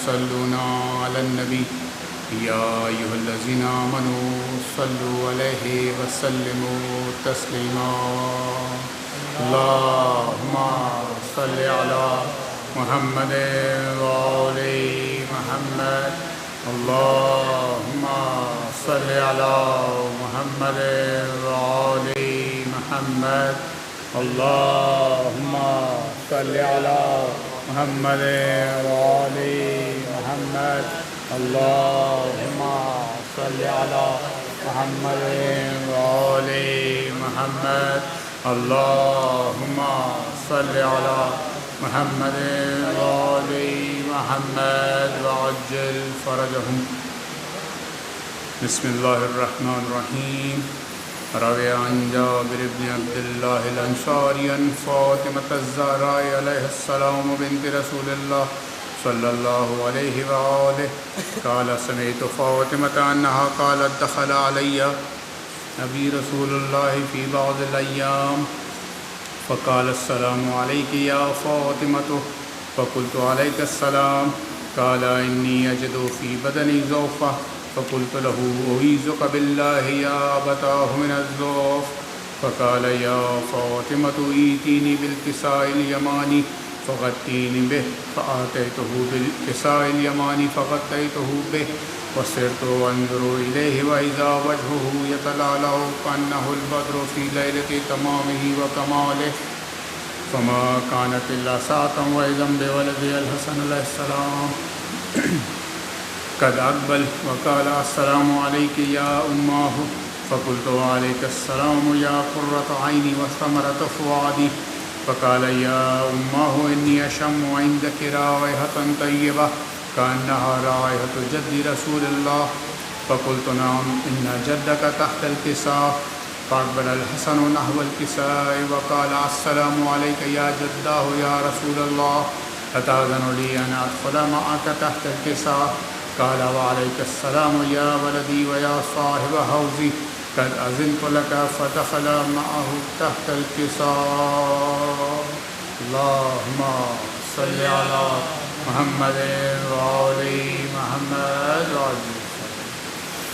صلونا علی النبی یا ایھا الذین آمنوا صلوا علیہ وسلموا تسلیما اللہم صل علی محمد وآل محمد اللہم صل علی محمد وآل محمد اللہم صل علی محمد وآل محمد اللہم صل علی محمد وآل محمد اللہم صل علی محمد وآل محمد وعجل فرجهم. بسم اللہ الرحمن الرحیم. روی عن جابر بن عبداللہ الانصاری عن فاطمة الزہراء علیہ السلام بنت رسول اللہ صلی اللہ علیہ وآلہ قال سمعت فاطمة انہا قالت دخل علی ابی رسول اللہ فی بعض الایام فقال السلام علیک یا فاطمة فقلت علیک السلام قال انی اجد فی بدنی ضعفا فقلت له أعيذك بالله يا أبتاه من الضعف فقال يا فاطمة ائتيني بالكساء اليماني فغطيني به فآتيته بالكساء اليماني فغطيته به وصرت أنظر إليه وإذا وجهه يتلألأ كأنه البدر في ليلة تمامه وكماله فما كانت إلا ساعة وإذا بولدي الحسن عليه السلام قد أقبل وقال السلام عليك يا أماه فقلت وعليك السلام يا قرة عيني وثمرة فؤادي فقال يا أماه إني أشم عندك رائحة طيبة كأنها رائحة جد رسول الله فقلت نعم إن جدك تحت الكساء فأقبل الحسن نحو الكساء وقال السلام عليك يا جداه يا رسول الله أتأذن لي أن أدخل معك تحت الكساء قال وعليك السلام يا ولدي ويا صاحب حوزي قد أذنت لك فدخل معه تحت الكساء اللهم صل على محمد وآل محمد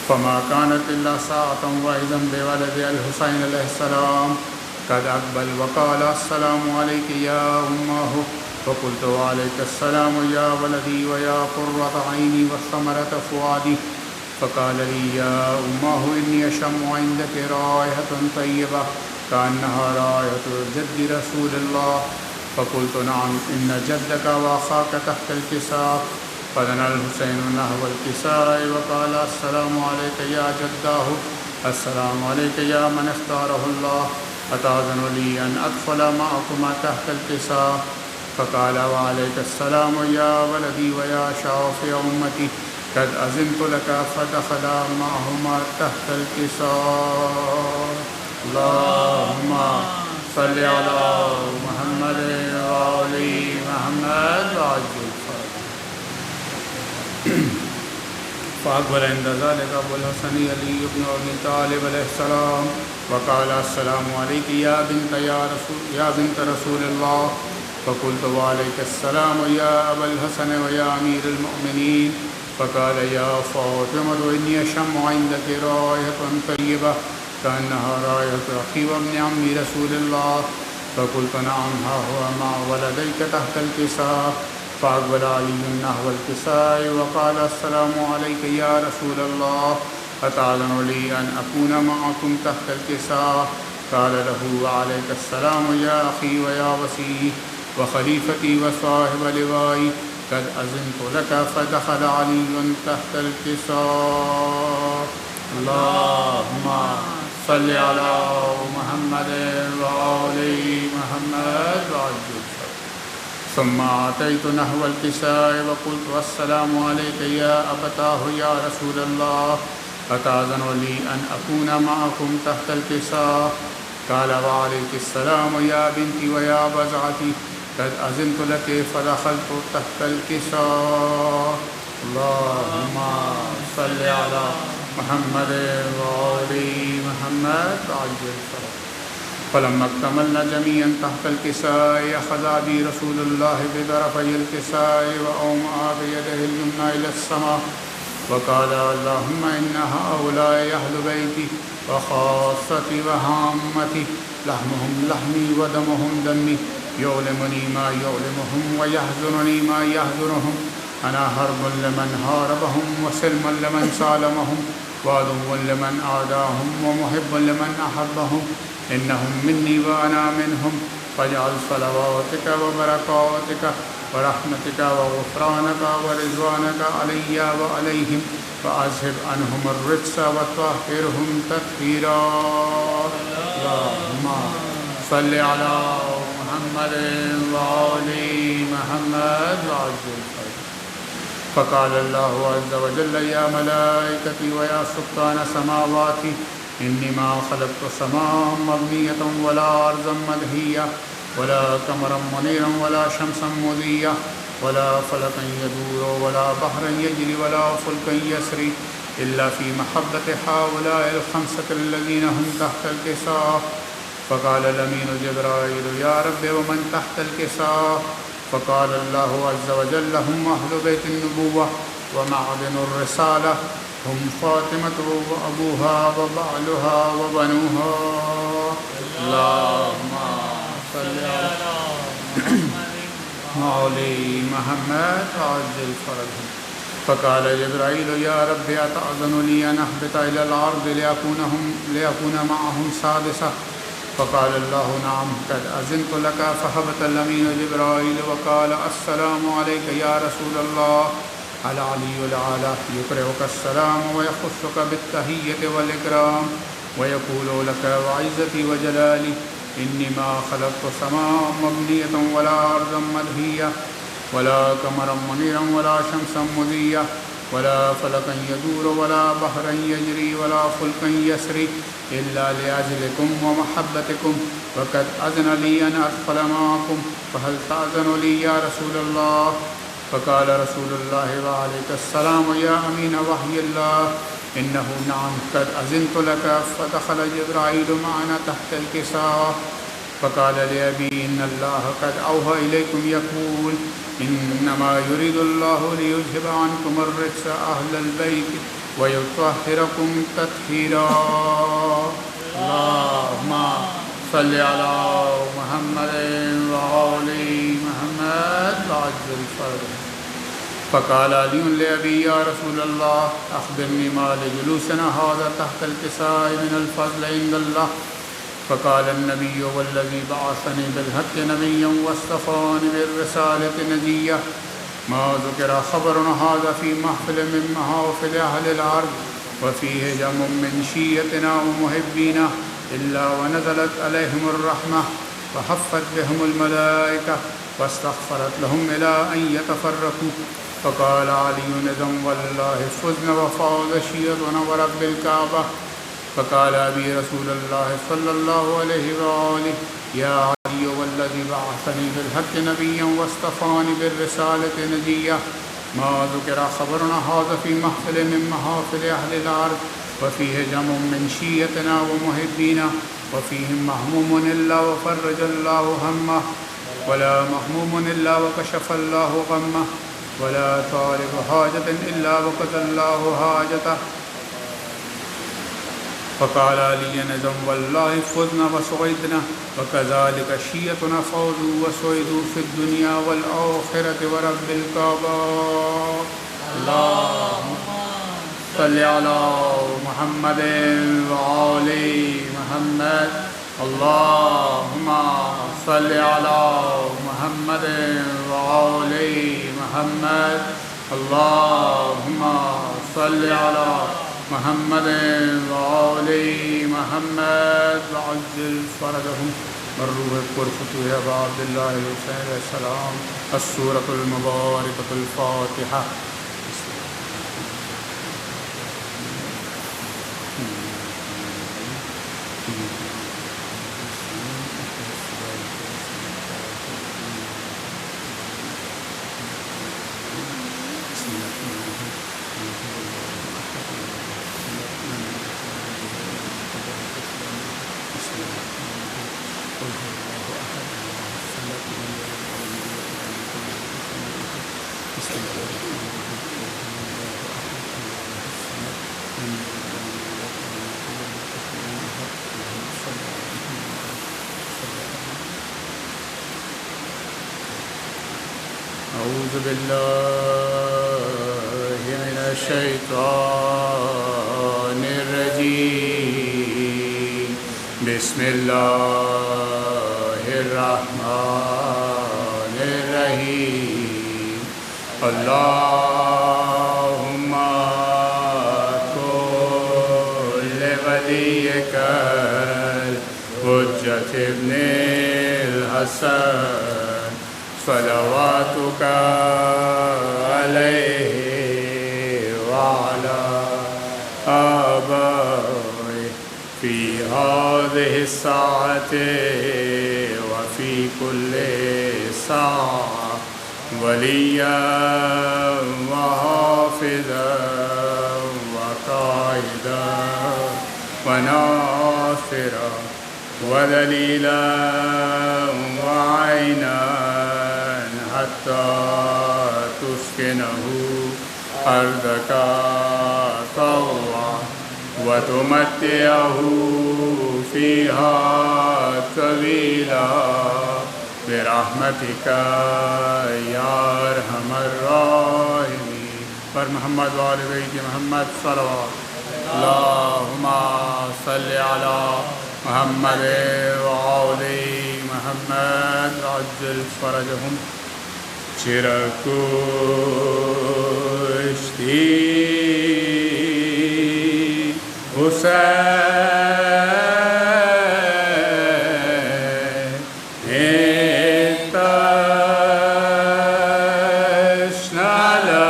فما كانت إلا ساعة وإذا بولد الحسين عليه السلام قد أقبل وقال السلام عليك يا أمه فقلت وعليك السلام يا ولدي ويا قرة عيني وثمرة فؤادي فقال لي يا أماه إني أشم عندك رائحة طيبة كأنها رائحة جد رسول الله فقلت نعم إن جدك وأخاك تحت الكساء فدنا الحسين نحو الكساء وقال السلام عليك يا جداه السلام عليك يا من اختاره الله أتأذن لي أن أدخل معكما تحت الكساء فقال وعليك السلام يا ولدي ويا شافع أمتي قد أذنت لك فدخل معهما تحت الكساء اللهم صل على محمد وآل محمد وعجل فأقبل عند ذلك أبو الحسن علي بن أبي طالب عليه السلام وقال السلام عليك يا بنت رسول الله فقلت وعليك السلام يا أبا الحسن ويا أمير المؤمنين فقال يا فاطمة إني أشم عندك رائحة طيبة كأنها رائحة أخي وابن عم رسول الله فقلت نعم ها هو مع ولديك تحت الكساء فأقبل علي نحو الكساء وقال السلام عليك يا رسول الله أتأذن لي أن أكون معكم تحت الكساء قال له وعليك السلام يا أخي ويا وصي وخليفتي وصاحب لوائي قد أذنت لك فدخل علي تحت الكساء اللهم صل على محمد وآل محمد وعجل ثم أتيت نحو الكساء وقلت السلام عليك يا أبتاه يا رسول الله أتأذن لي أن أكون معكم تحت الكساء قال وعليك السلام يا بنتي ويا بزعتي قد أذنت لك فدخلت تحت الكساء اللهم صل على محمد وآل محمد وعجل فرجه فلما اكتملنا جميعا تحت الكساء أخذ بي رسول الله بطرفي الكساء وأومأ بيده اليمنى إلى السماء وقال اللهم إن هؤلاء أهل بيتي وخاصتي وهامتي لحمهم لحمي ودمهم دمي يؤلمني ما يؤلمهم ويحزنني ما يحزنهم أنا حرب لمن حاربهم وسلم لمن سالمهم وعدو لمن عاداهم ومحب لمن أحبهم إنهم مني وأنا منهم فاجعل صلواتك وبركاتك ورحمتك وغفرانك ورضوانك علي وعليهم وأذهب عنهم الرجس وطهرهم تطهيرا اللهم صل على محمد وآل محمد وعجل فقال الله عز وجل يا ملائكتي ويا سكان سماواتي إني ما خلقت سماء مبنية ولا أرضا مدهية ولا قمرا منيرا ولا شمسا مضية ولا فلكا يدور ولا بحرا يجري ولا فلكا يسري إلا في محبة هؤلاء الخمسة الذين هم تحت الكساء فقال الأمين جبرائيل يا رب ومن تحت الكساء فقال الله عز وجل هم أهل بيت النبوة ومعدن الرسالة هم فاطمة وأبوها وبعلها وبنوها اللهم صل على محمد وعجل فرجهم فقال جبرائيل يا رب أتأذن لي أن أهبط إلى الأرض ليكون معهم سادسة فقال الله نعم قد أذنت لك فهبط الأمين جبرائيل وقال السلام عليك يا رسول الله العلي الأعلى يقرئك السلام ويخصك بالتحية والإكرام ويقول لك وعزتي وجلالي إني ما خلقت سماء مبنية ولا أرضا مدهية ولا قمرا منيرا ولا شمسا مضية ولا فلكا يدور ولا بحرا يجري ولا فلكا يسري إلا لأجلكم ومحبتكم وقد أذن لي أن أدخل معكم فهل تأذن لي يا رسول الله فقال رسول الله وعليك السلام يا أمين وحي الله إنه نعم قد أذنت لك فدخل جبرائيل معنا تحت الكساء فقال لأبي إن الله قد أوحى إليكم يقول إنما يريد الله ليذهب عنكم الرجس أهل البيت ويطهركم تطهيرا اللهم صل على محمد وآل محمد وعجل فرجه فقال علي لأبي يا رسول الله أخبرني ما لجلوسنا هذا تحت الكساء من الفضل عند الله فقال النبي والذي بعثني بالحق نبيا واصطفاني بالرسالة نجيا ما ذكر خبرنا هذا في محفل من محافل أهل الأرض وفيه جمع من شيتنا ومحبينا إلا ونزلت عليهم الرحمة وحفت بهم الملائكة واستغفرت لهم إلى أن يتفرقوا فقال علي نذم والله فزنا وفاز شيتنا ورب الكعبة فقال أبي رسول الله صلى الله عليه وآله يا علي والذي بعثني بالحق نبيا واصطفاني بالرسالة نجيا ما ذكر خبرنا هذا في محفل من محافل أهل الأرض وفيه جمع من شيتنا ومحبينا وفيهم مهموم إلا وفرج الله همه ولا مهموم إلا وكشف الله غمه ولا طالب حاجة إلا وقضى الله حاجته فقال علي نذم والله فزنا وسعدنا وكذلك شيتنا فوزوا وسعدوا في الدنيا والآخرة ورب الكعبة اللهم صل على محمد وآل محمد اللهم صل على محمد وآل محمد اللهم صل على محمد وآل محمد وعجل فرجهم والروح القدس يا عبد الله الحسين علیہ السلام السورة المباركة الفاتحة أعوذ بالله من الشيطان الرجيم بسم الله الرحمن الرحيم اللهم كن لوليك الحجة ابن الحسن صلواتك عليه وعلى آبائه في هذه الساعة وفي كل ساعة وليا وحافظا وقائدا وناصرا ودليلا وعينا حتى تسكنه أرضك طوعا وتمتعه فيها طويلا برحمتك يا أرحم الراحمين. پر محمد وآل بیت محمد صلوات. اللهم صل على محمد وآل محمد عجل فرجهم. چرکشتی حسین تشنالا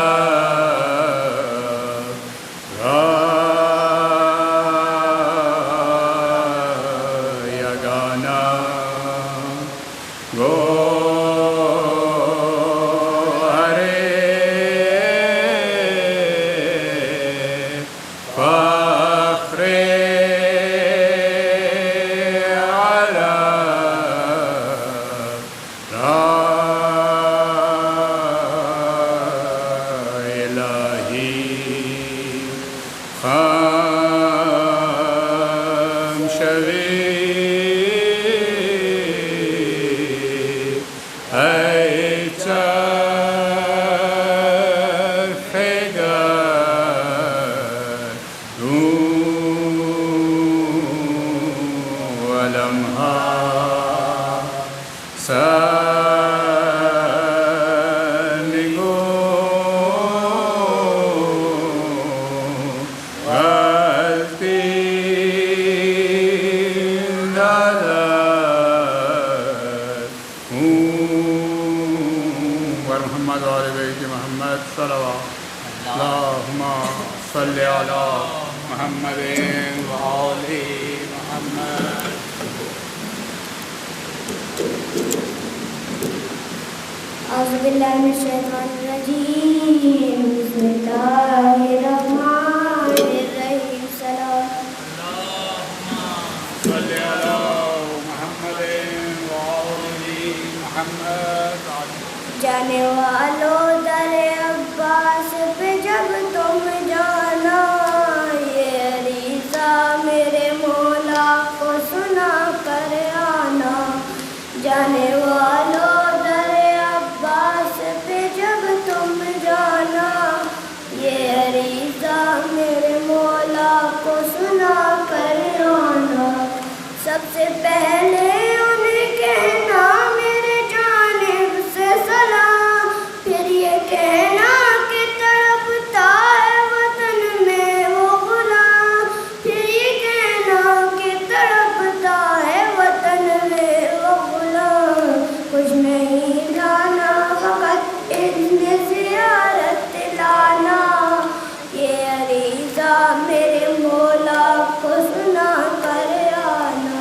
یگانا گو محمد وآل بیت محمد صلوات. اللهم صل على محمد وآل محمد. أعوذ بالله من الشيطان الرجيم بسم الله الرحمن الرحيم. اللهم صل على محمد وآل محمد. جانے والوں در عباس پہ جب تم جانا یہ عریضہ میرے مولا کو سنا کر آنا. جانے والوں در عباس پہ جب تم جانا یہ عریضہ میرے مولا کو سنا کر آنا. سب سے پہلے انہیں کہنا میرے جانب سے سلام. پھر یہ کہنا کہ تڑپتا ہے وطن میں وہ غلام. پھر یہ کہنا کہ تڑپتا ہے وطن میں وہ غلام. کچھ نہیں جانا فقط اذن زیارت لانا. یہ عریضہ میرے مولا کو سنا کر آنا.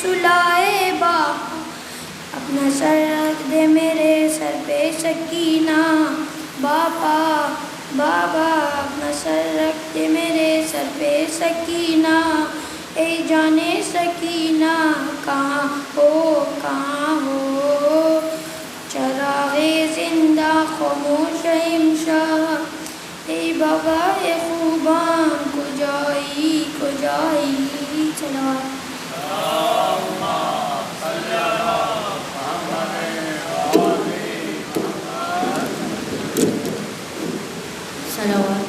سلائے باہا، اپنا سر رکھ دے میرے سر پہ سکینہ بابا، بابا اپنا سر رکھ دے میرے سر پہ سکینہ، اے جانے سکینہ کہاں ہو کہاں ہو، چراغ زندہ خاموش امشب، اے بابا اے خوبان کجایی کجایی، صلوات صلوات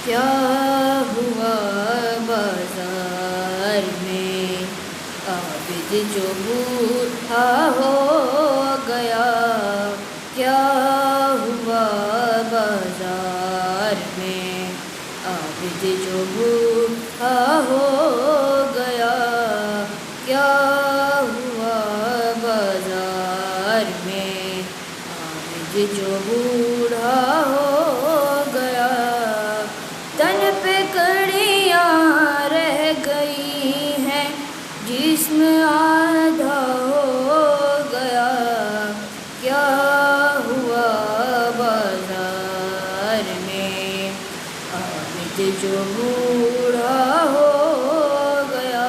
کیا ہوا بازار میں عابد جو بوڑھا ہو گیا، کیا ہوا بازار میں عابد جو بوڑھا ہو گیا، کیا ہوا بازار میں عابد جو بوڑھا ہو گیا، تن پہ کڑیاں رہ گئی ہیں جسم آدھا ہو گیا، کیا ہوا بازار میں عابد جو بوڑھا ہو گیا،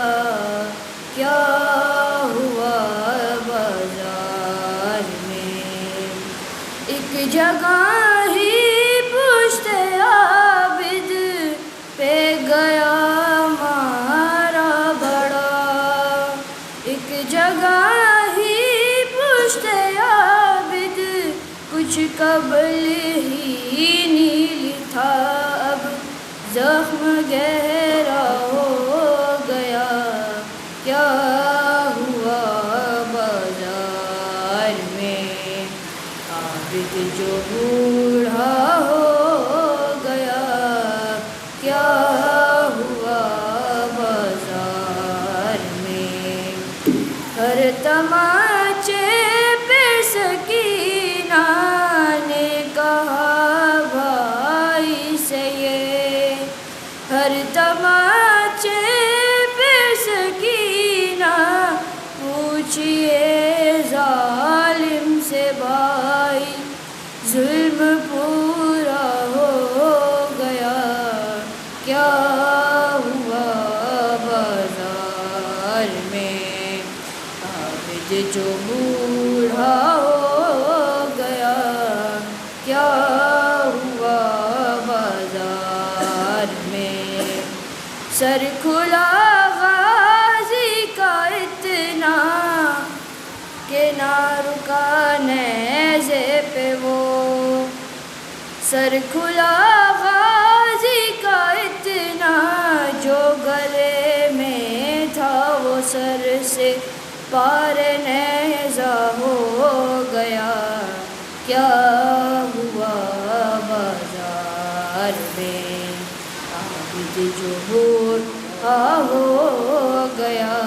کیا ہوا بازار میں، ایک جگہ ہی پشت عابد پہ گیا مارا بڑا، ایک جگہ ہی پشت عابد کچھ قبل ہی نیل تھا، اب زخم گہرا ہو گیا، کیا ہوا بازار میں عابد جو بوڑھا ہو گیا، کیا ہوا بازار میں، ہر تماچے پہ سکینہ نے کہا بھائی سے یہ، ہر تماچے پہ سکینہ پوچھئے ظالم سے بھائی، ظلم پورا ہو گیا، کیا ہوا بازار میں عابد جو بوڑھا ہو گیا، کیا ہوا بازار میں، سر کھلا غازی کا اتنا کہ نہ رکا نیزے پہ وہ، سر کھلا غازی کا اتنا جو گلے میں تھا وہ سر سے پار نیزہ ہو گیا، کیا ہوا بازار میں عابد جو بوڑھا ہو گیا،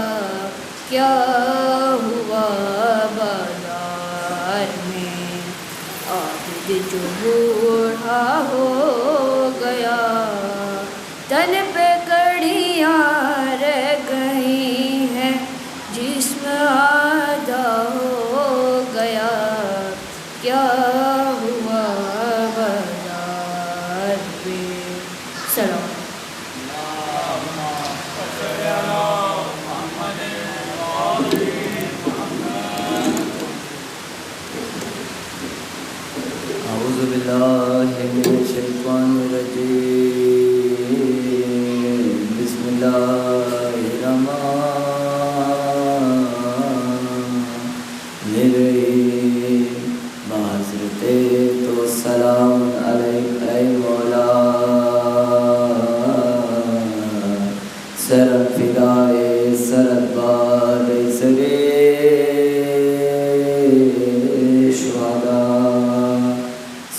کیا ہوا بازار میں عابد جو بوڑھا ہو گیا، تن پہ کڑیاں رہ گئی ہیں جسم آدھا ہو گیا، کیا ہوا بازار میں، سلام اعوذ باللہ من الشیطان الرجیم، بسم اللہ الرحمن الرحیم، بحضرت تو سلام علیک اے مولا، سرم فدائے سرد باد سگے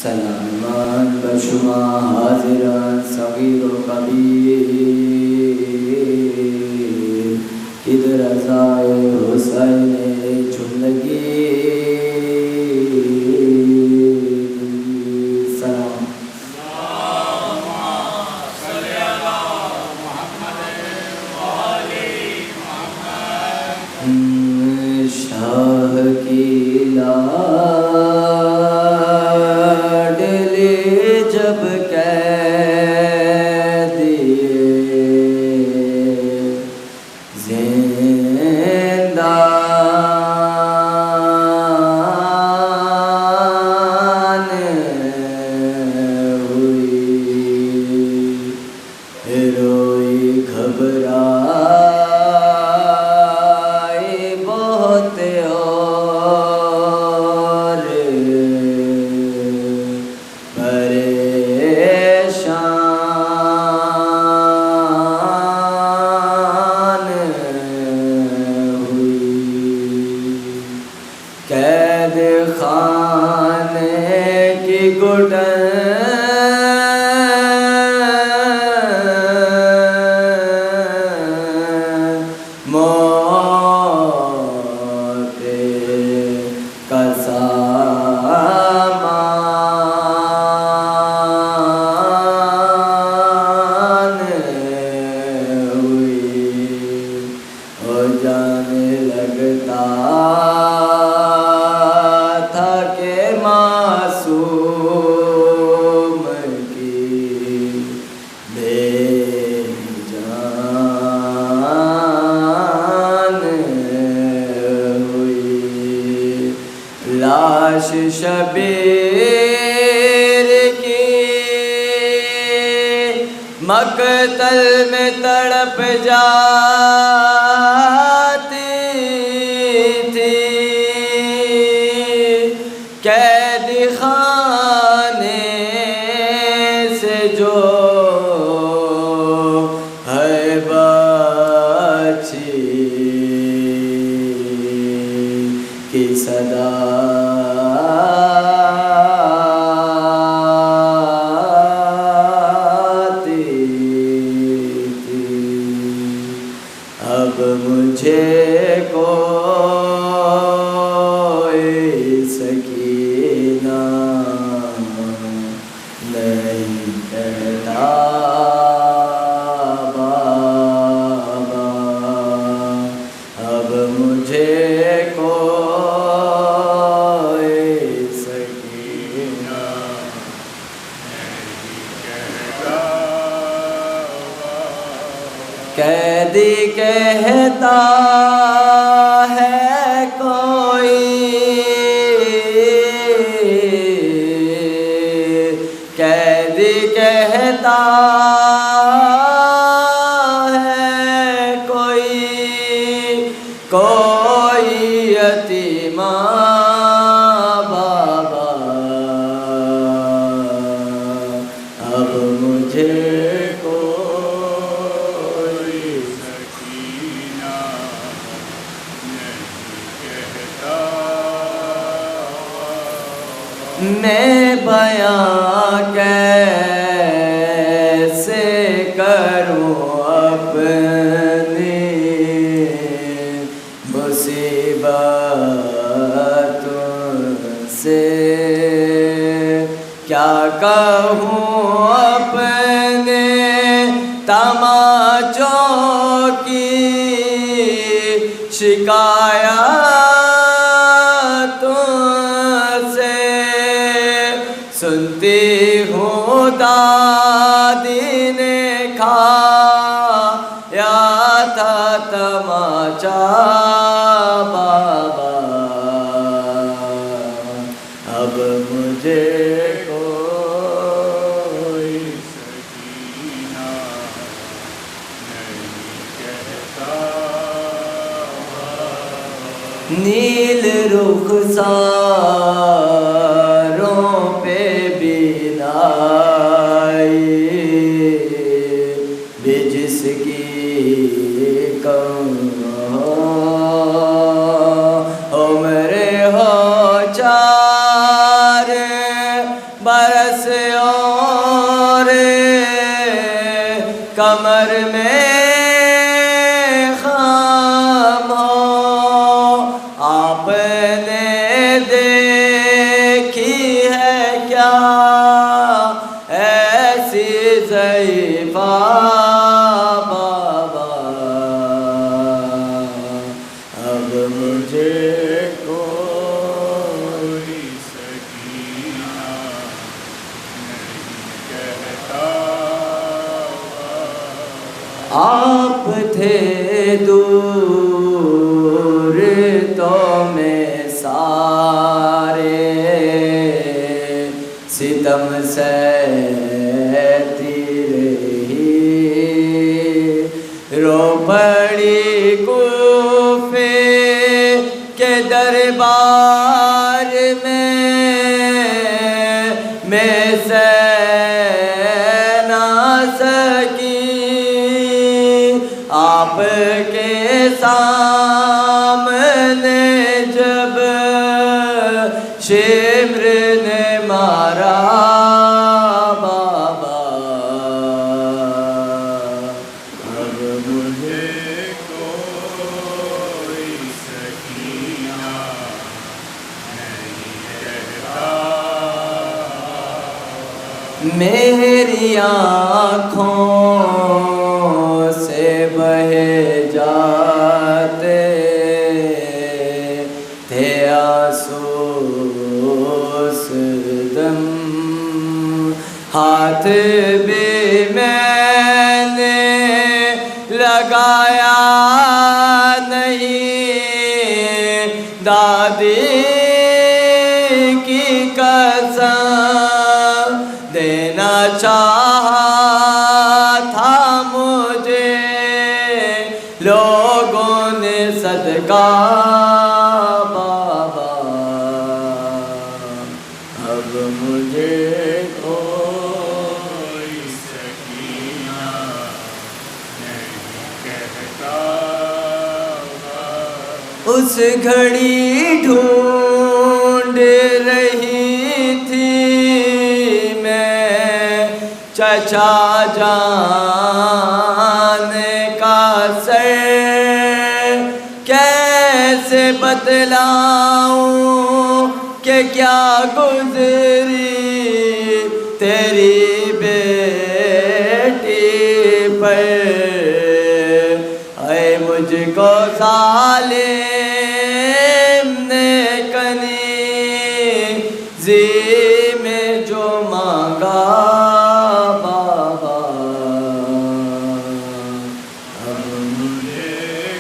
سلامان بشما حاضران صغیر و کبیر، ادھر رضائے حسین چندگی، سلام تل میں تڑپ جاتی تھی، قید خانے سے جو ہے بچی کی صدا اب مجھے کوئی سکینہ نہیں کہتا بابا، اب مجھے کوئی سکینہ قیدی کہتا ہے کوئی، قیدی کہتا ہے کوئی یتیمہ بابا، اب مجھے میں بیاں کیسے کروں اپنی مصیبتوں سے، کیا کہوں اپنے تماچوں کی شکایتوں سے، سنتی ہوں دادی نے کھایا تھا تماچا بابا، اب مجھے کوئی سکینہ نہیں کہتا، نیل رخساروں پہ بھی جس کی کم عمر ہو 4 برس اور کمر میں خم ہو، آپ نے دیکھی ہے کیا ایسی ضعیفہ بابا، اب مجھے کوئی سکینہ نہیں کہتا، آپ تھے دور تو میں سارے ستم سہتی رہی، رو پڑی کوفے کے دربار میں سہ نہ سکی، آپ کے سامنے جب شمر نے مارا بابا، اب مجھے کوئی سکینہ نہیں کہتا، میری آنکھوں سے بہے جاتے تھے آنسو اس دم، ہاتھ بھی میں نے لگایا نہیں، دادی کی قسم دینا چاہا تھا مجھے لوگوں نے صدقہ بابا، اب مجھے کوئی سکینہ نہیں کہتا اس گھڑی ڈھونڈ رہی تھی میں چچا جان کا سر، کیسے بتلاؤں کہ کیا گزری تیری بیٹی پر، اے مجھ کو ظالم نے کنیزی میں جو مانگا بابا، اب مجھے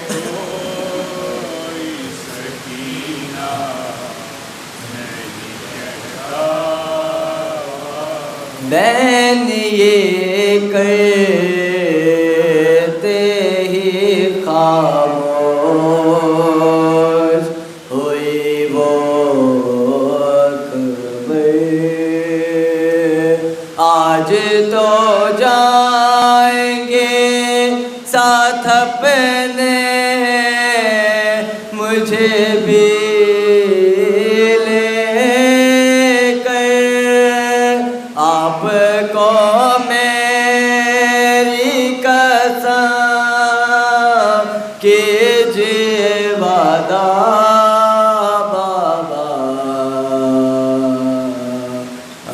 کوئی سکینہ نہیں کہتا بین یہ کرتے ہی خاموش ہوئی وہ خبر، آج تو جائیں گے ساتھ اپنے، مجھے بھی لے کر، آپ کو میری قسم کیجیے وعدہ بابا،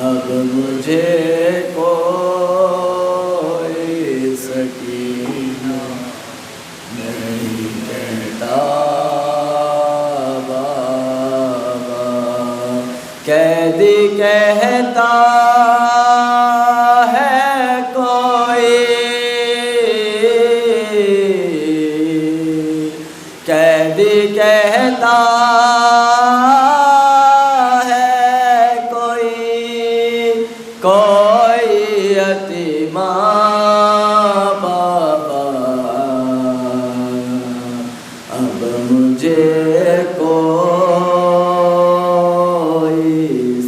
اب مجھے کوئی سکینہ نہیں کہتا بابا، قیدی کہتا ہے کوئی، قیدی کہتا ہے کوئی، کوئی یتیمہ بابا، اب مجھے کوئی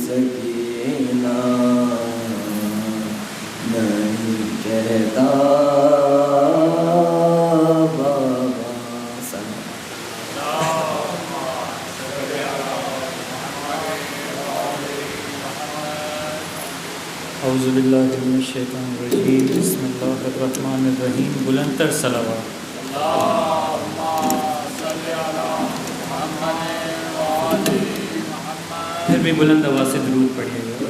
سکینہ نہیں کہتا بابا۔ اعوذ باللہ من الشیطان الرجیم، بسم اللہ الرحمن الرحیم۔ بلند تر صلوات۔ پھر بھی بلند آواز سے درود پڑھیے گا۔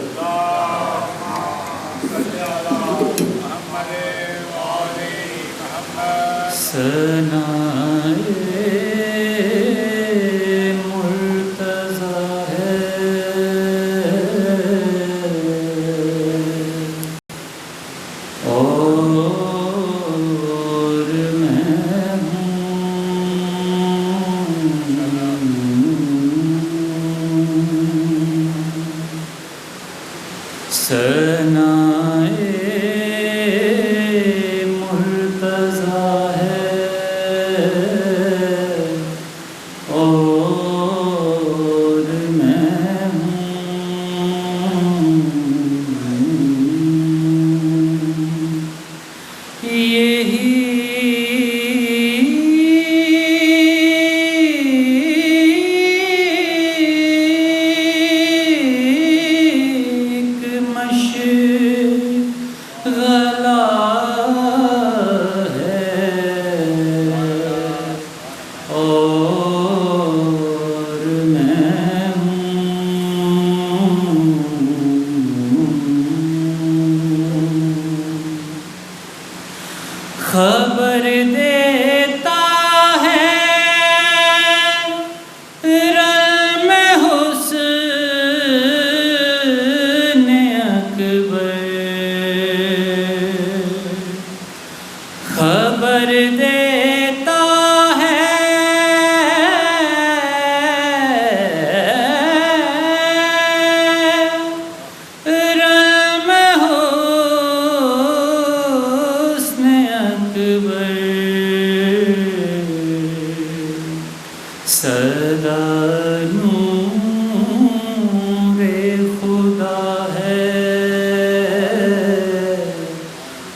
خبر دیتا ہے رل میں حسن اکبر، خبر دیتا ہے رل میں حسن اکبر سدا نور خدا ہے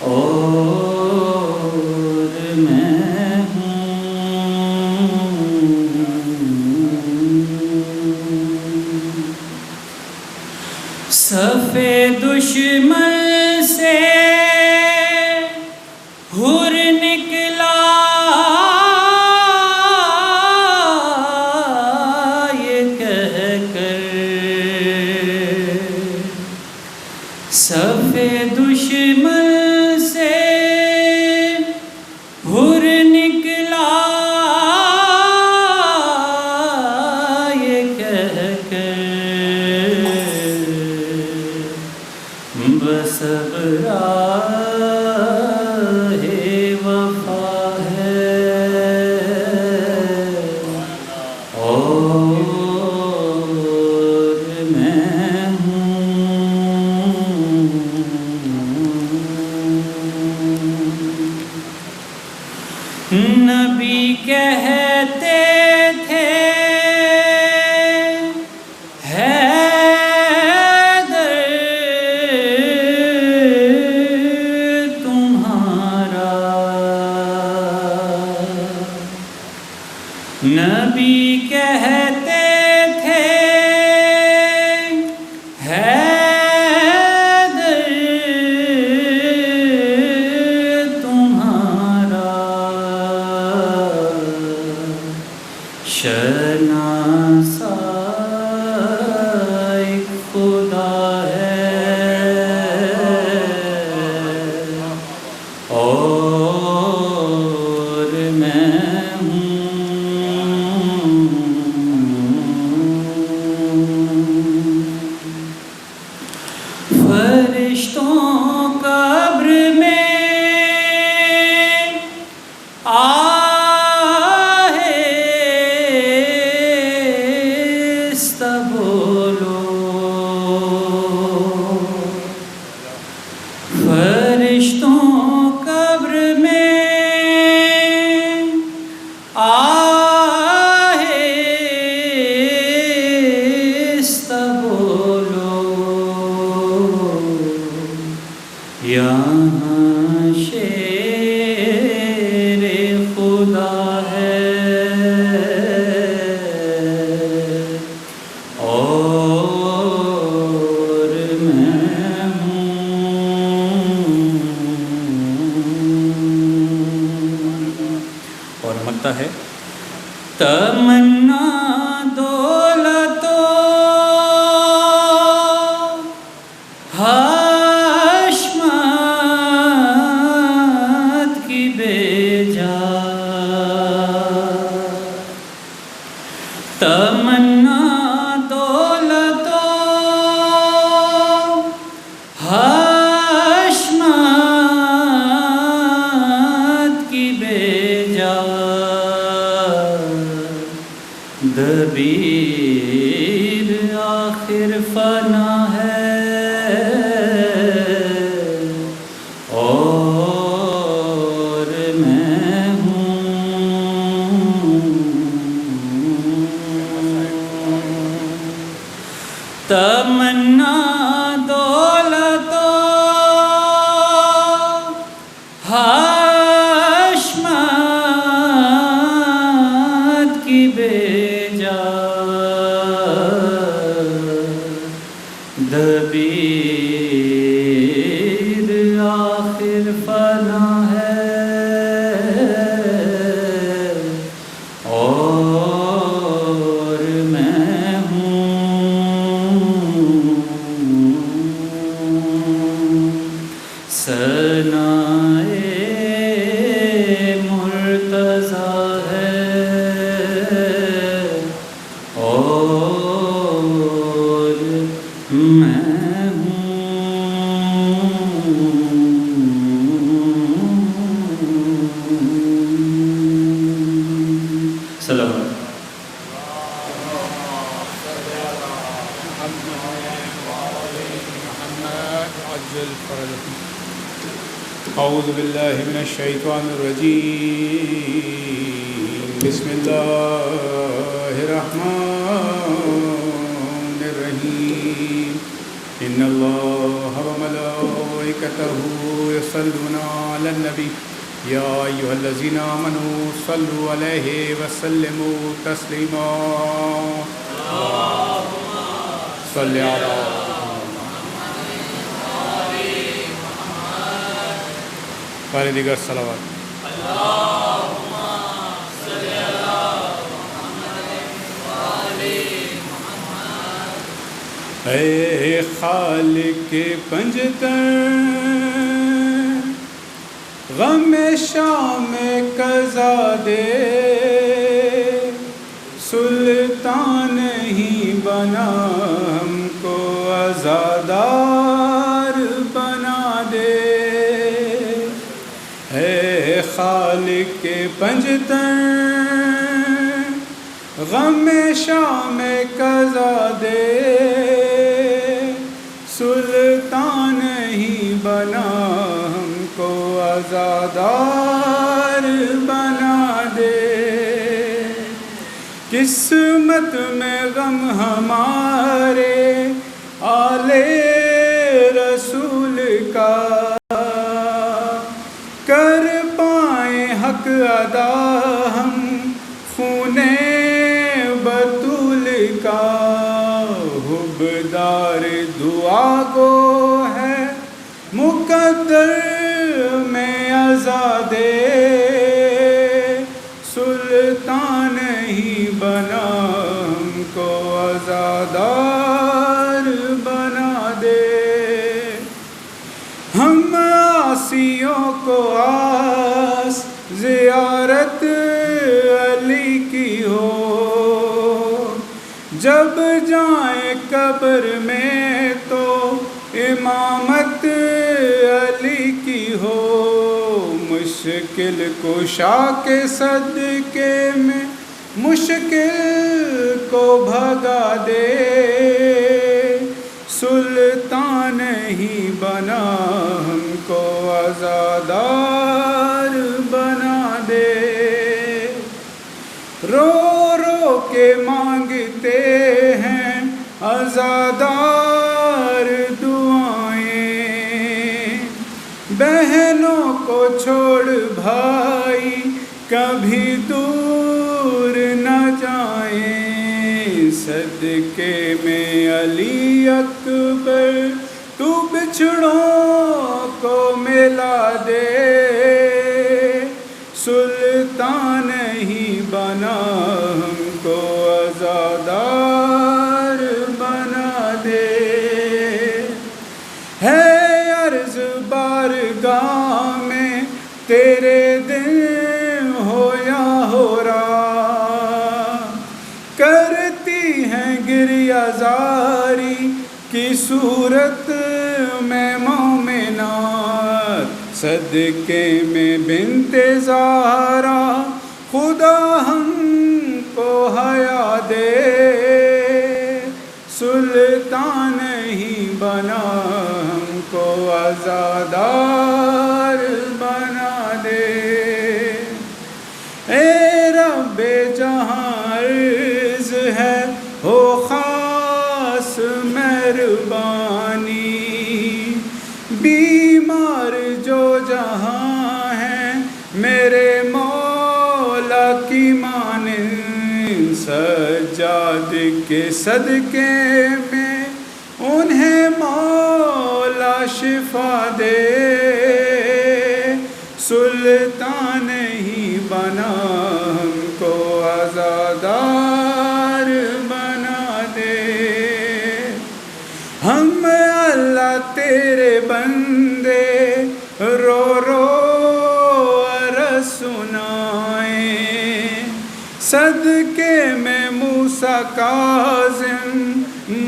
اور میں صف دشمن سے حر نکلا یہ کہہ کر صف دشمن سے حر نکلا یہ کہہ کر بس اب راہ وفا ہے اور میں نبی کہتے تھے نبی کہتے تھے حیدر تمہارا شناسا ایک خدا ہے اور میں فرشتوں قبر میں آہستہ بولو فرشتوں قبر میں آہستہ بولو یہاں شیر خدا ہے اور میں اور مگتا ہے تمنا دولتو حشمت کی بیجا تمنا دولتو حشمت کی بیجا دبیر آخر فنا ہے اور میں تمنا دولتو حشمت کی بیجا دبیر آخر فنا ہے اور میں ثنائے مرتضیٰ ہے اور میں أعوذ بالله من الشيطان الرجيم بسم الله الرحمن الرحيم إن الله وملائكته يصلون على النبي يا أيها الذين آمنوا صلوا عليه وسلموا تسليما صل على پارے دیگر صلوات اے خالق پنجتن غم شام قضا دے سلطان ہی بنا ہم کو عزادار بنا دے اے خالق پنجتن غم شام قضا دے سلطان ہی بنا ہم کو عزادار بنا دے قسمت میں غم ہمارے آل رسول کا کر پائیں حق ادا ہم خون بطول کا حبدار دعا کو ہے مقدر میں آزادے سلطان ہی بنا ہم کو آزادار بنا دے ہم آسیوں کو آس زیارت علی کی ہو جب جائیں قبر میں تو امامت علی کی ہو مشکل کشا کے صدقے میں مشکل کو بھگا دے سلطان ہی بنا ہم کو عزادار بنا دے رو رو کے مانگتے ہیں عزادار دعائیں بہنوں کو چھوڑ بھائی کبھی دور نہ جائیں صدقے میں علی اکبر تو بچھڑوں کو ملا دے سلطان ہی بنا ہم کو عزادار بنا دے ہے عرض بارگاہ میں تیرے دن ہو یا ہو رہا کرتی ہیں گریہ زاری کی صورت میں مومنات صدقے میں بنت زہرا خدا ہم کو حیا دے سلطان ہی بنا ہم کو عزادار بنا دے اے رب جہاں عرض ہے ہو خاص مہربانی بیمار جو جہاں ہیں میرے مولا کی مانند سجاد کے صدقے میں انہیں مولا شفا دے سلطان ہی بنا ہم کو عزادار بنا دے ہم اللہ تیرے بندے رو رو عرض سنائیں صدقے میں موسیٰ کاظم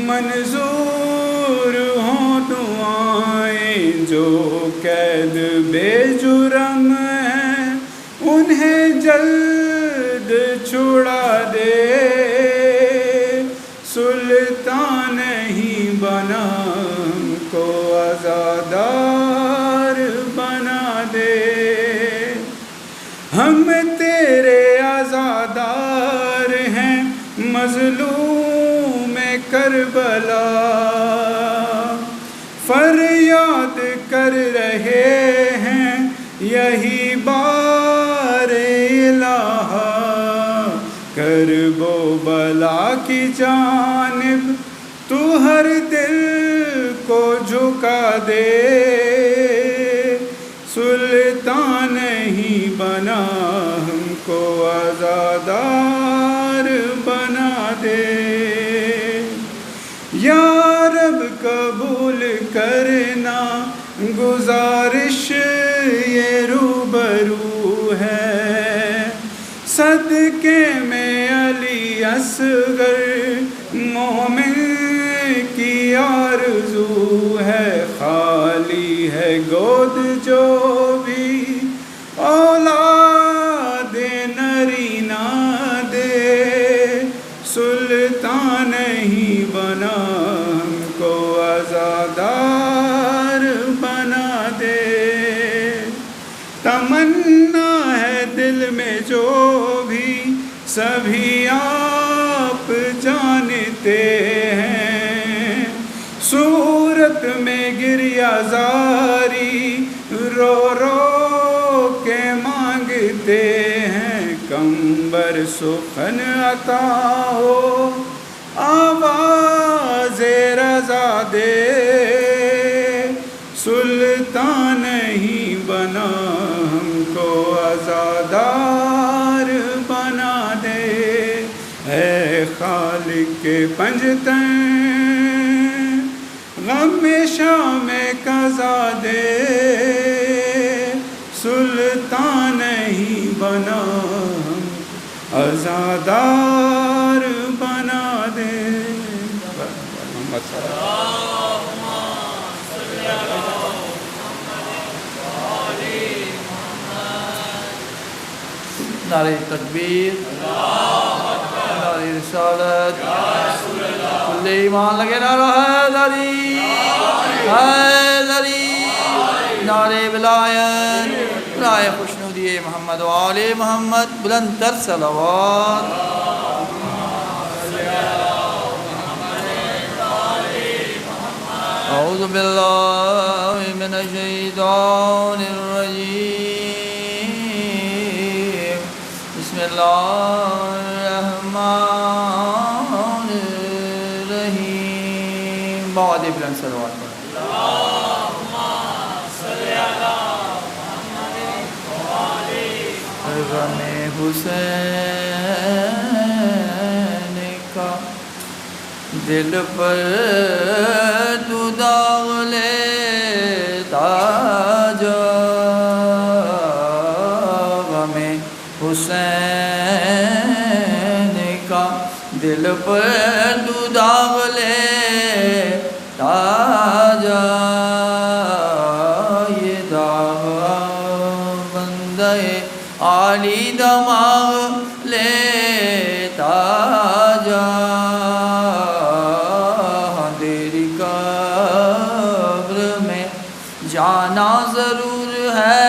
منظور ہوں دعائیں جو قید بے جرم ہیں انہیں جلد چھڑا دے سلطان ہی بنا ہم کو عزادار بنا دے ہم تیرے عزادار ہیں مظلوم کربلا، فریاد کر رہے ہیں یہی بار الہ، کرب و بلا کی جانب تو ہر دل کو جھکا دے، سلطان نہیں بنا ہم کو عزادار بنا دے، یا رب قبول کرنا گزارش یہ روبرو ہے، صدقے میں علی اصغر مومن کی آرزو ہے، خالی ہے گود جو بھی اولاد نرینہ دے، سلطان نہیں بنا ہم کو عزادار بنا دے، تمنا ہے دل میں جو بھی سبھی آپ جانتے ہیں، صورت میں گریہ زاری رو رو کے مانگتے ہیں، کمبر سخن عطا ہو آواز رضا دے، سلطان نہیں بنا ہم کو عزادار بنا دے، اے خالق کے پنجتن غم شام قضا دے، سلطان نہیں بنا ہم عزادار بنا دے، نعرہ تکبیر، نعرہ رسالت، کل ایمان لگے نعرہ حیدری، حیدری، نعرہ ولایت، نعرہ خوشنودی محمد و آل محمد، بلند تر صلوات۔ اعوذ باللہ من الشیطان الرجیم، بسم اللہ الرحمن الرحیم، بعد بلند صلوات پڑھیں۔ غم حسین کا دل پر تو داغ لیتا جا، غم حسین کا دل پر تو داغ لیتا جا، یہ داغ بندہ عالی دماغ لیتا جا، اندھیری قبر میں جانا ضرور ہے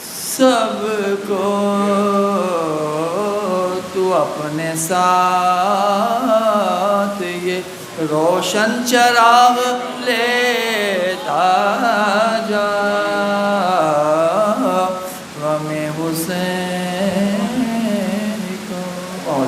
سب کو، تو اپنے ساتھ یہ روشن چراغ لیتا جا، غم حسین کو اور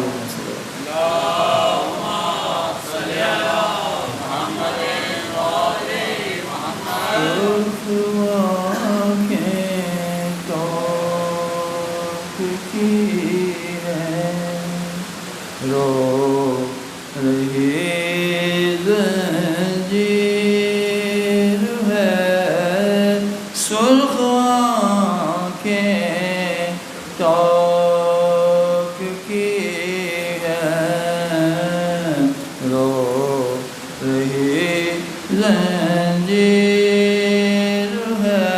رو رہی زنجیر ہے سرخ آنکھیں توق کی ہے، رو رہی زنجیر ہے،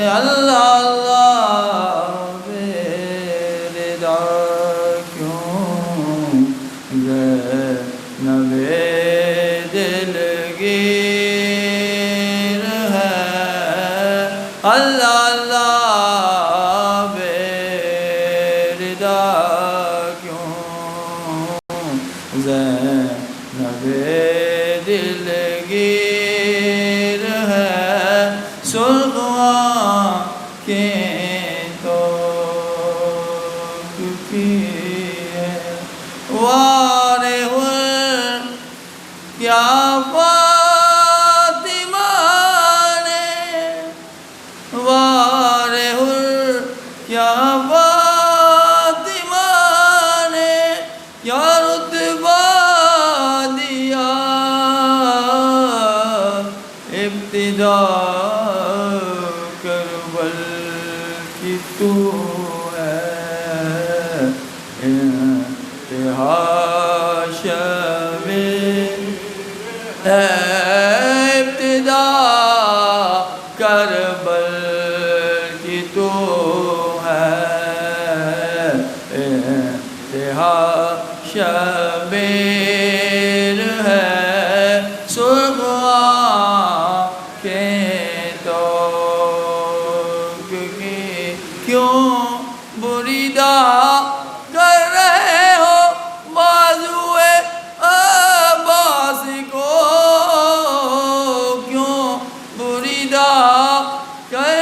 اللہ اللہ میرے دا کیوں نوے دل گیر ہے، اللہ اللہ کے تو کی ہے وارے کیا فاطمہ نے وارے کیا فاطمہ نے کیا رتبہ دیا ابتدا کربل کی تو ہے انتہا شب ابتدا کربل کی تو ہے انتہا شبیر ہے سرخ آنکھیں تو کیوں بریدہ کر رہے ہو بازوئے عباس کو کیوں بریدہ کر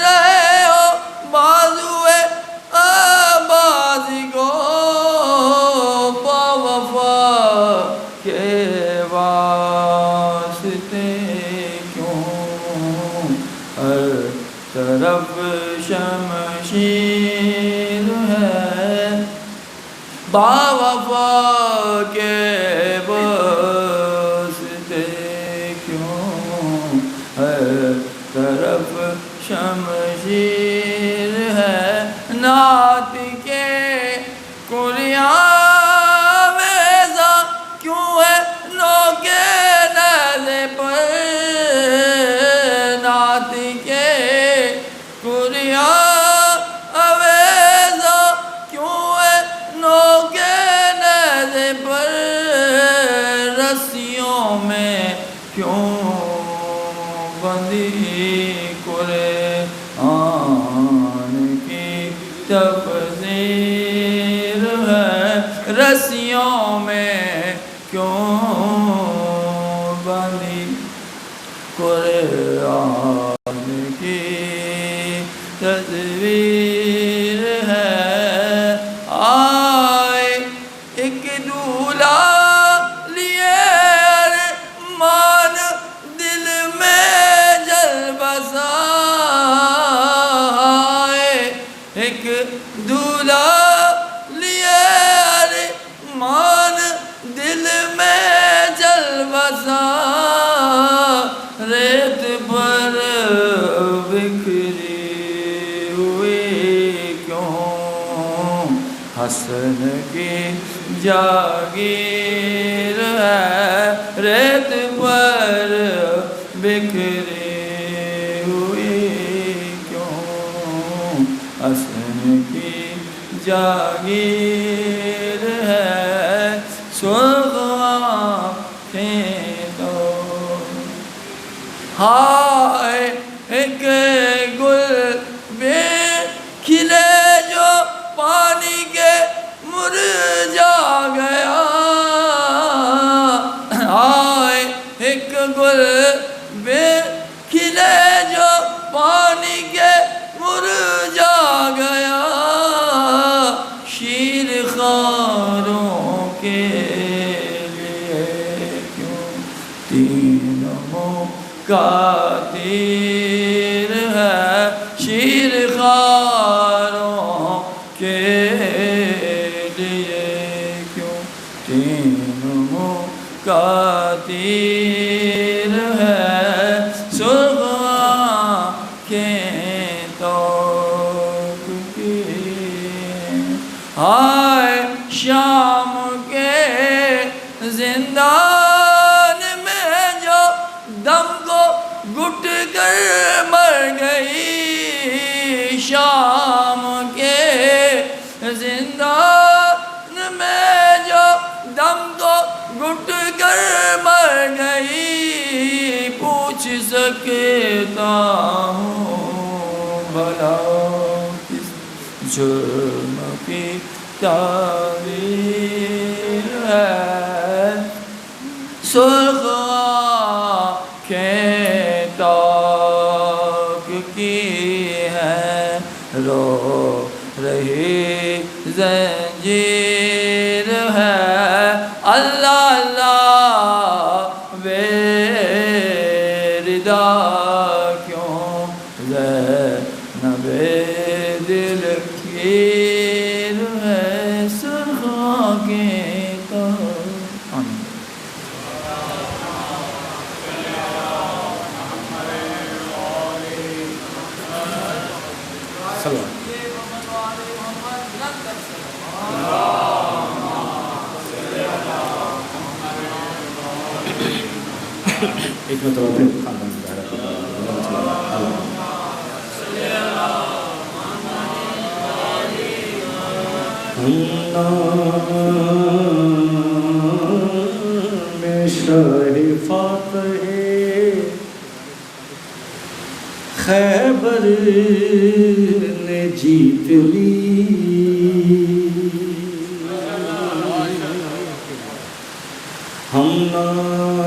رہے ہو بازوئے عباس کو باوفا کے واسطے کیوں ہر طرف شمشیر ہے باوفا کے واسطے کیوں ہر طرف شمشیر ہے نعت کے قریاں ویزا کیوں ہے نو کے نیزے پر نعت کے قریاں ویزا کیوں ہے نو کے نیزے پر رسیوں میں کیوں بندی قرآن کی تفسیر ہے رسیوں میں کیوں بندی قرآن کی تصویر ہے آئے ایک دولہا لیے ارمان دل میں جل بسا آئے ایک دولہا لیے ارمان دل میں جل بسا ریت پر بکھری ہوئی کیوں حسن کی جاگیر ہے ریت پر بکھری ہوئی کیوں حسن کی جاگیر ہے سرخ آنکھیں تو ہائے ایک گل بے کھلے جو پانی کے مرجھا گیا ہائے ایک گل بے کھلے جو پانی کے مرجھا گیا شیر خاروں کے لیے کیوں تینوں کا تیر ہے شیر خاروں کے لیے کیوں تینوں کا تیر ہے سرخ آنکھیں تو ہائے شام کے زندان میں جو دم کو گھٹ کر مر گئی شام کے زندان میں جو دم کو گھٹ کر مر گئی پوچھ سکتا ہوں بھلا کس جرم کی تعبیر ہے سرخ آنکھیں تاک کی رو رہی زنجیر ہے اللہ اللہ وردا کیوں زینب دل کیر ہے سرخا کے آمین سلام ایک مرتبہ پھر خاندان ظاہرہ میں شاہ فاتح خیبر نے جیت لی ہم نام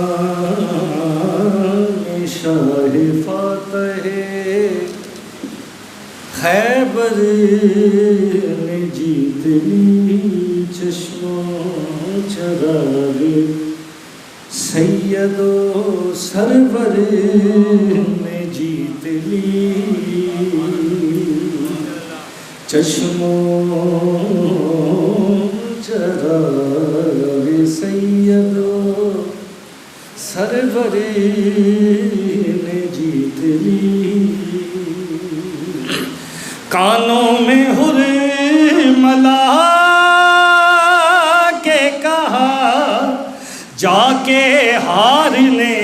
شاہ فاتح خیبر نے جیت لی چشم و چراغ سید و سرور نے جیت لی چشم و چراغ سید و سرور نے جیت لی کانوں میں حرملا کے کہا جا کے ہار نے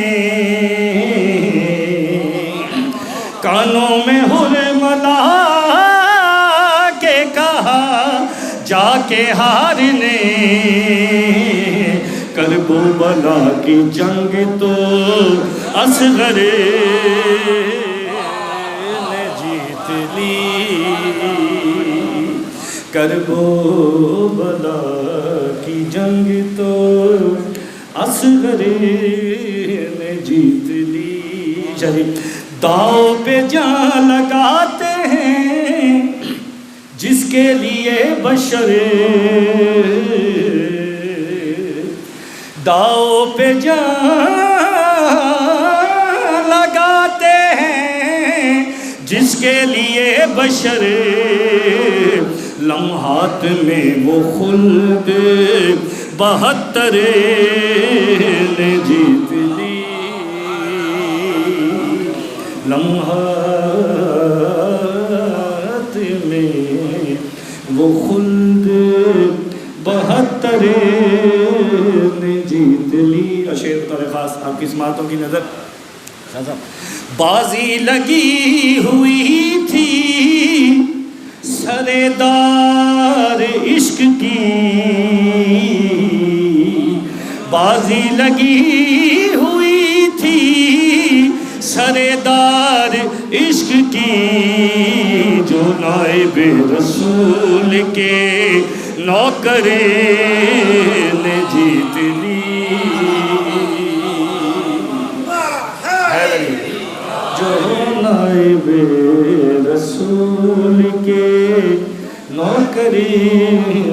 کانوں میں حرملا کے کہا جا کے ہار نے کرب و بلا کی جنگ تو اصغر نے جیت لی کرب و بلا کی جنگ تو اصغر نے جیت لی داؤ پہ جان لگاتے ہیں جس کے لیے بشر داؤ پہ جان لگاتے ہیں جس کے لیے بشر لمحات میں وہ خلد 72 نے جیت لی لمحات میں وہ خلد 72 نے جیت لی اشعر طور خاص آپ کی سماعتوں کی نظر بازی لگی ہوئی تھی سردار عشق کی بازی لگی ہوئی تھی سردار عشق کی جو نائب رسول کے نوکر نے جیت لی جو نائب رسول کے نوکری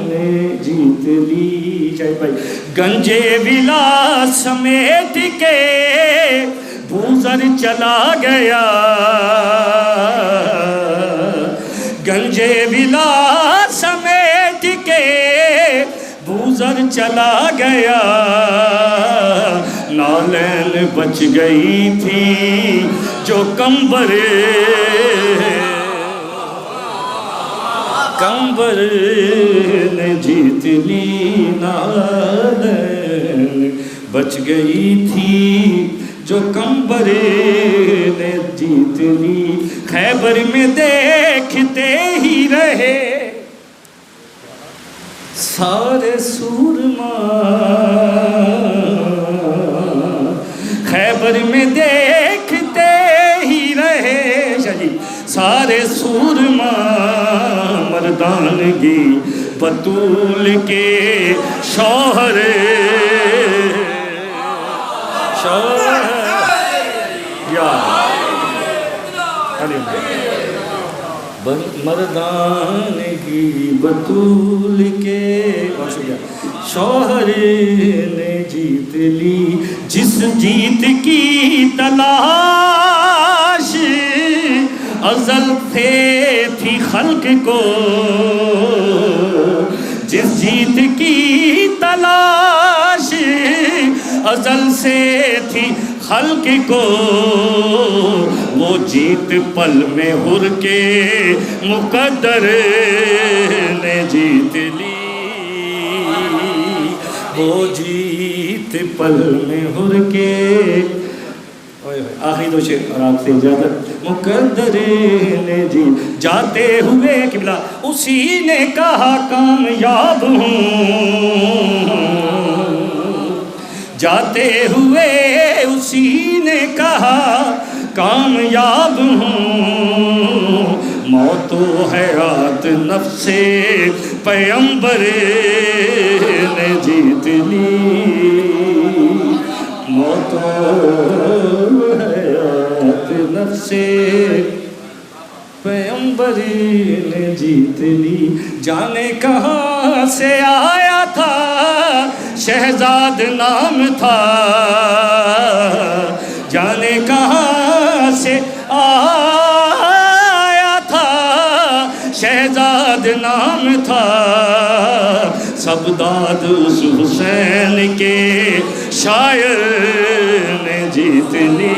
نے جیت لی چاہیے بھائی گنجے ولا سمیٹ کے بوزر چلا گیا گنجے ولا سمیٹ کے بوزر چلا گیا نالین بچ گئی تھی جو کمبر نے جیت لی نالین بچ گئی تھی جو کمبر نے جیت لی خیبر میں دیکھتے ہی رہے سارے سورما خیبر میں دیکھتے ہی رہے سارے سورما مردانگی بطول کے شوہر مردانگی بطول کے بہت شکریہ شوہر نے جیت لی جس جیت کی تلاش ازل سے تھی خلق کو جس جیت کی تلاش ازل سے تھی خلق کو وہ جیت پل میں ہر کے مقدر نے جیت لی وہ جیت پل میں ہر کے آخری دو شعر اور آپ سے اجازت مقدر نے جی جاتے ہوئے قبلہ اسی نے کہا کامیاب ہوں جاتے ہوئے اسی نے کہا کامیاب ہوں موت و حیات نفس پیغمبر نے جیت لی موت و حیات نفس پیغمبر نے جیت لی جانے کہاں سے آیا تھا شہزاد نام تھا جانے کہاں سے آیا تھا شہزاد نام تھا سب داد اس حسین کے شاعر نے جیت لی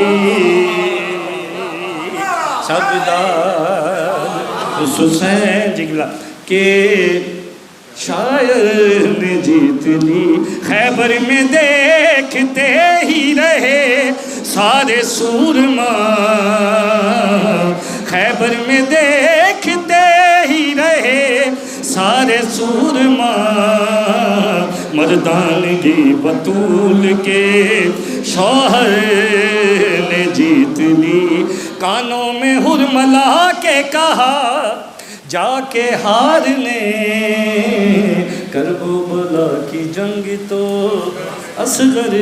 سب داد اس حسین جگلا کے شاعر نے جیت لی خیبر میں دیکھتے ہی رہے سارے سورما خیبر میں دیکھتے ہی رہے سارے سورما مردانگی بطول کے شوہر نے جیت لی کانوں میں حرملا کے کہا جا کے ہارنے کربلا کی جنگ تو اصغر